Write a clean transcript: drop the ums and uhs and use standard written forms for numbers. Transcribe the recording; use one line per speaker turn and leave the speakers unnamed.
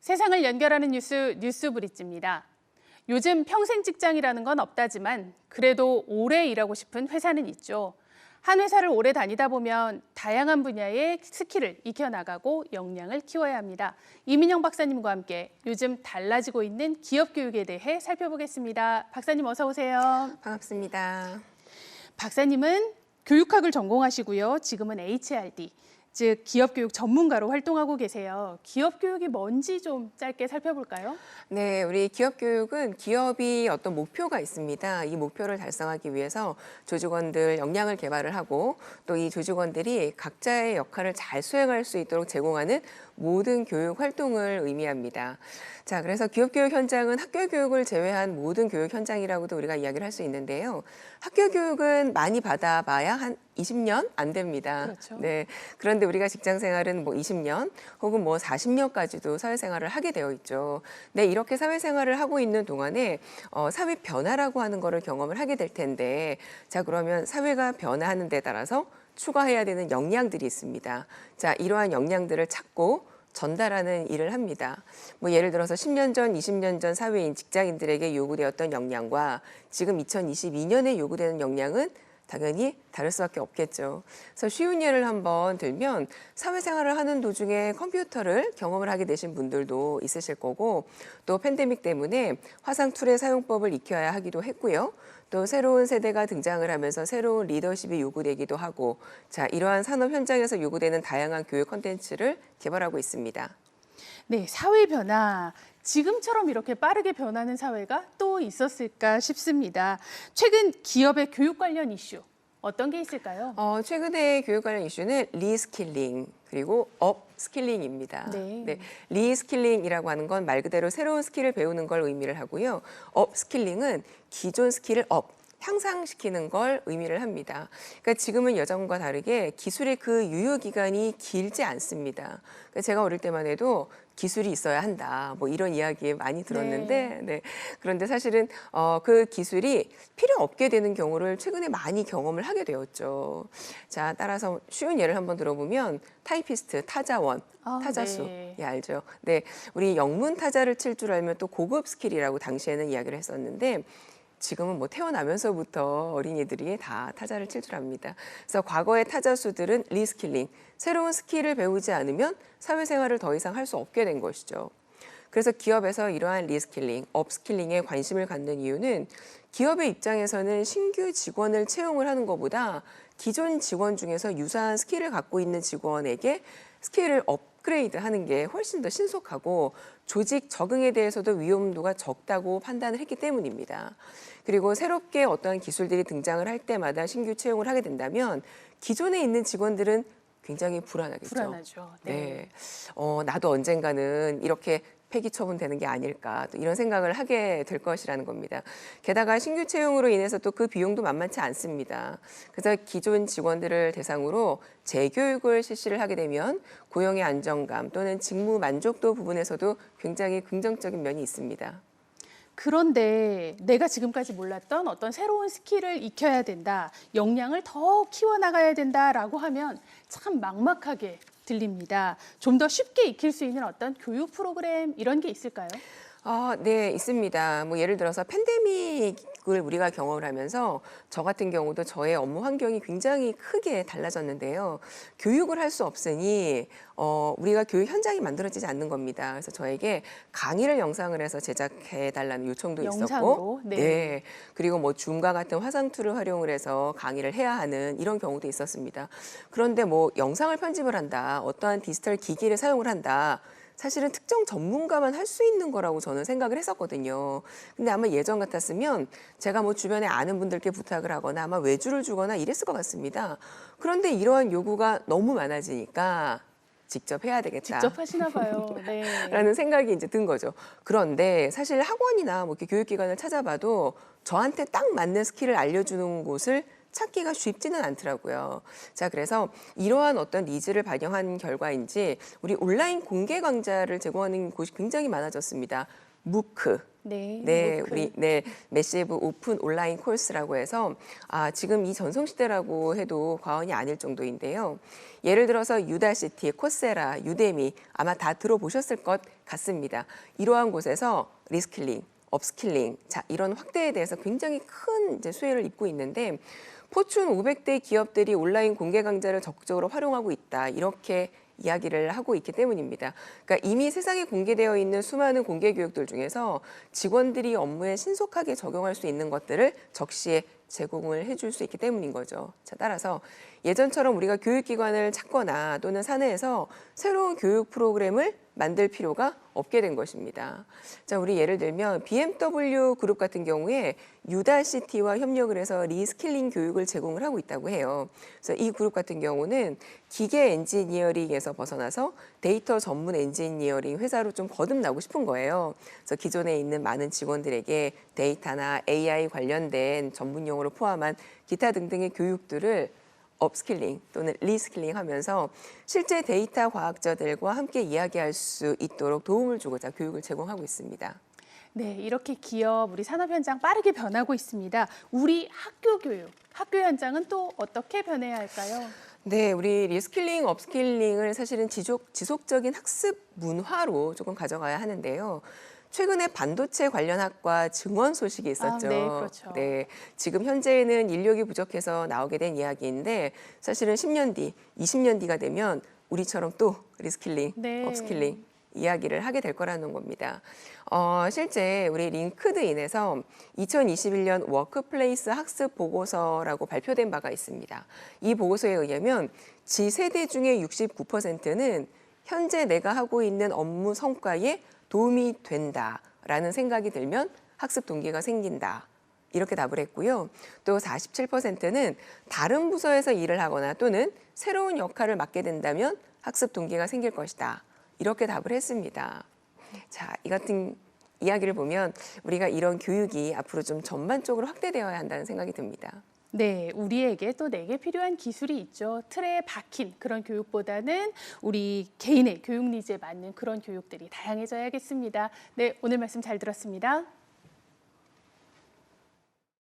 세상을 연결하는 뉴스 브릿지입니다. 요즘 평생 직장이라는 건 없다지만 그래도 오래 일하고 싶은 회사는 있죠. 한 회사를 오래 다니다 보면 다양한 분야의 스킬을 익혀나가고 역량을 키워야 합니다. 이민영 박사님과 함께 요즘 달라지고 있는 기업 교육에 대해 살펴보겠습니다. 박사님 어서 오세요.
반갑습니다.
박사님은 교육학을 전공하시고요. 지금은 HRD, 즉 기업교육 전문가로 활동하고 계세요. 기업교육이 뭔지 좀 짧게 살펴볼까요?
네, 우리 기업교육은 기업이 어떤 목표가 있습니다. 이 목표를 달성하기 위해서 조직원들 역량을 개발을 하고 또 이 조직원들이 각자의 역할을 잘 수행할 수 있도록 제공하는 모든 교육 활동을 의미합니다. 자, 그래서 기업교육 현장은 학교 교육을 제외한 모든 교육 현장이라고도 우리가 이야기를 할 수 있는데요. 학교 교육은 많이 받아봐야 한 20년 안 됩니다.
그렇죠.
네. 그런데 우리가 직장 생활은 뭐 20년 혹은 뭐 40년까지도 사회생활을 하게 되어 있죠. 네, 이렇게 사회생활을 하고 있는 동안에 사회 변화라고 하는 거를 경험을 하게 될 텐데, 자, 그러면 사회가 변화하는 데 따라서 추가해야 되는 역량들이 있습니다. 자, 이러한 역량들을 찾고 전달하는 일을 합니다. 뭐 예를 들어서 10년 전, 20년 전 사회인 직장인들에게 요구되었던 역량과 지금 2022년에 요구되는 역량은 당연히 다를 수밖에 없겠죠. 그래서 쉬운 예를 한번 들면 사회생활을 하는 도중에 컴퓨터를 경험을 하게 되신 분들도 있으실 거고, 또 팬데믹 때문에 화상 툴의 사용법을 익혀야 하기도 했고요. 또 새로운 세대가 등장을 하면서 새로운 리더십이 요구되기도 하고, 자, 이러한 산업 현장에서 요구되는 다양한 교육 콘텐츠를 개발하고 있습니다.
네, 사회 변화. 지금처럼 이렇게 빠르게 변하는 사회가 또 있었을까 싶습니다. 최근 기업의 교육 관련 이슈 어떤 게 있을까요?
최근에 교육 관련 이슈는 리스킬링 그리고 업스킬링입니다.
네.
리스킬링이라고 하는 건 말 그대로 새로운 스킬을 배우는 걸 의미를 하고요. 업스킬링은 기존 스킬을 향상시키는 걸 의미를 합니다. 그러니까 지금은 예전과 다르게 기술의 그 유효 기간이 길지 않습니다. 그러니까 제가 어릴 때만 해도 기술이 있어야 한다, 뭐 이런 이야기 많이 들었는데, 네. 그런데 사실은 그 기술이 필요 없게 되는 경우를 최근에 많이 경험을 하게 되었죠. 자, 따라서 쉬운 예를 한번 들어보면 타이피스트, 타자원, 타자수,
네.
예, 알죠? 네, 우리 영문 타자를 칠 줄 알면 또 고급 스킬이라고 당시에는 이야기를 했었는데, 지금은 뭐 태어나면서부터 어린이들이 다 타자를 칠 줄 압니다. 그래서 과거의 타자수들은 리스킬링, 새로운 스킬을 배우지 않으면 사회생활을 더 이상 할 수 없게 된 것이죠. 그래서 기업에서 이러한 리스킬링, 업스킬링에 관심을 갖는 이유는 기업의 입장에서는 신규 직원을 채용을 하는 것보다 기존 직원 중에서 유사한 스킬을 갖고 있는 직원에게 스킬을 업그레이드하는 게 훨씬 더 신속하고 조직 적응에 대해서도 위험도가 적다고 판단을 했기 때문입니다. 그리고 새롭게 어떠한 기술들이 등장을 할 때마다 신규 채용을 하게 된다면 기존에 있는 직원들은 굉장히 불안하겠죠.
불안하죠.
네. 나도 언젠가는 이렇게 폐기 처분되는 게 아닐까, 또 이런 생각을 하게 될 것이라는 겁니다. 게다가 신규 채용으로 인해서 또 그 비용도 만만치 않습니다. 그래서 기존 직원들을 대상으로 재교육을 실시를 하게 되면 고용의 안정감 또는 직무 만족도 부분에서도 굉장히 긍정적인 면이 있습니다.
그런데 내가 지금까지 몰랐던 어떤 새로운 스킬을 익혀야 된다, 역량을 더 키워나가야 된다라고 하면 참 막막하게 들립니다. 좀 더 쉽게 익힐 수 있는 어떤 교육 프로그램 이런 게 있을까요?
네, 있습니다. 뭐 예를 들어서 팬데믹을 우리가 경험을 하면서 저 같은 경우도 저의 업무 환경이 굉장히 크게 달라졌는데요. 교육을 할 수 없으니 우리가 교육 현장이 만들어지지 않는 겁니다. 그래서 저에게 강의를 영상을 해서 제작해 달라는 요청도
영상으로?
있었고,
네.
그리고 뭐 줌과 같은 화상 툴을 활용을 해서 강의를 해야 하는 이런 경우도 있었습니다. 그런데 뭐 영상을 편집을 한다, 어떠한 디지털 기기를 사용을 한다, 사실은 특정 전문가만 할 수 있는 거라고 저는 생각을 했었거든요. 근데 아마 예전 같았으면 제가 뭐 주변에 아는 분들께 부탁을 하거나 아마 외주를 주거나 이랬을 것 같습니다. 그런데 이러한 요구가 너무 많아지니까 직접 해야 되겠다.
직접 하시나 봐요. 네.
라는 생각이 이제 든 거죠. 그런데 사실 학원이나 뭐 이렇게 교육기관을 찾아봐도 저한테 딱 맞는 스킬을 알려주는 곳을 찾기가 쉽지는 않더라고요. 자, 그래서 이러한 어떤 니즈를 반영한 결과인지 우리 온라인 공개 강좌를 제공하는 곳이 굉장히 많아졌습니다. 무크.
네,
우리 매시브 오픈 온라인 코र्스라고 해서 지금 이 전성시대라고 해도 과언이 아닐 정도인데요. 예를 들어서 유다시티, 코세라, 유데미 아마 다 들어보셨을 것 같습니다. 이러한 곳에서 리스킬링, 업스킬링, 자 이런 확대에 대해서 굉장히 큰 이제 수혜를 입고 있는데 포춘 500대 기업들이 온라인 공개 강좌를 적극적으로 활용하고 있다 이렇게 이야기를 하고 있기 때문입니다. 그러니까 이미 세상에 공개되어 있는 수많은 공개 교육들 중에서 직원들이 업무에 신속하게 적용할 수 있는 것들을 적시에 제공을 해줄 수 있기 때문인 거죠. 자, 따라서 예전처럼 우리가 교육기관을 찾거나 또는 사내에서 새로운 교육 프로그램을 만들 필요가 없게 된 것입니다. 자, 우리 예를 들면 BMW 그룹 같은 경우에 유다시티와 협력을 해서 리스킬링 교육을 제공을 하고 있다고 해요. 그래서 이 그룹 같은 경우는 기계 엔지니어링에서 벗어나서 데이터 전문 엔지니어링 회사로 좀 거듭나고 싶은 거예요. 그래서 기존에 있는 많은 직원들에게 데이터나 AI 관련된 전문 용어를 포함한 기타 등등의 교육들을 업스킬링 또는 리스킬링 하면서 실제 데이터 과학자들과 함께 이야기할 수 있도록 도움을 주고자 교육을 제공하고 있습니다.
네, 이렇게 기업, 우리 산업 현장 빠르게 변하고 있습니다. 우리 학교 교육, 학교 현장은 또 어떻게 변해야 할까요?
네, 우리 리스킬링, 업스킬링을 사실은 지속적인 학습 문화로 조금 가져가야 하는데요. 최근에 반도체 관련 학과 증원 소식이 있었죠.
네, 그렇죠.
네, 지금 현재는 인력이 부족해서 나오게 된 이야기인데 사실은 10년 뒤, 20년 뒤가 되면 우리처럼 또 리스킬링,
네.
업스킬링 이야기를 하게 될 거라는 겁니다. 실제 우리 링크드인에서 2021년 워크플레이스 학습 보고서라고 발표된 바가 있습니다. 이 보고서에 의하면 지세대 중에 69%는 현재 내가 하고 있는 업무 성과에 도움이 된다라는 생각이 들면 학습 동기가 생긴다. 이렇게 답을 했고요. 또 47%는 다른 부서에서 일을 하거나 또는 새로운 역할을 맡게 된다면 학습 동기가 생길 것이다. 이렇게 답을 했습니다. 자, 이 같은 이야기를 보면 우리가 이런 교육이 앞으로 좀 전반적으로 확대되어야 한다는 생각이 듭니다.
네, 우리에게 또 내게 필요한 기술이 있죠. 틀에 박힌 그런 교육보다는 우리 개인의 교육 니즈에 맞는 그런 교육들이 다양해져야겠습니다. 네, 오늘 말씀 잘 들었습니다.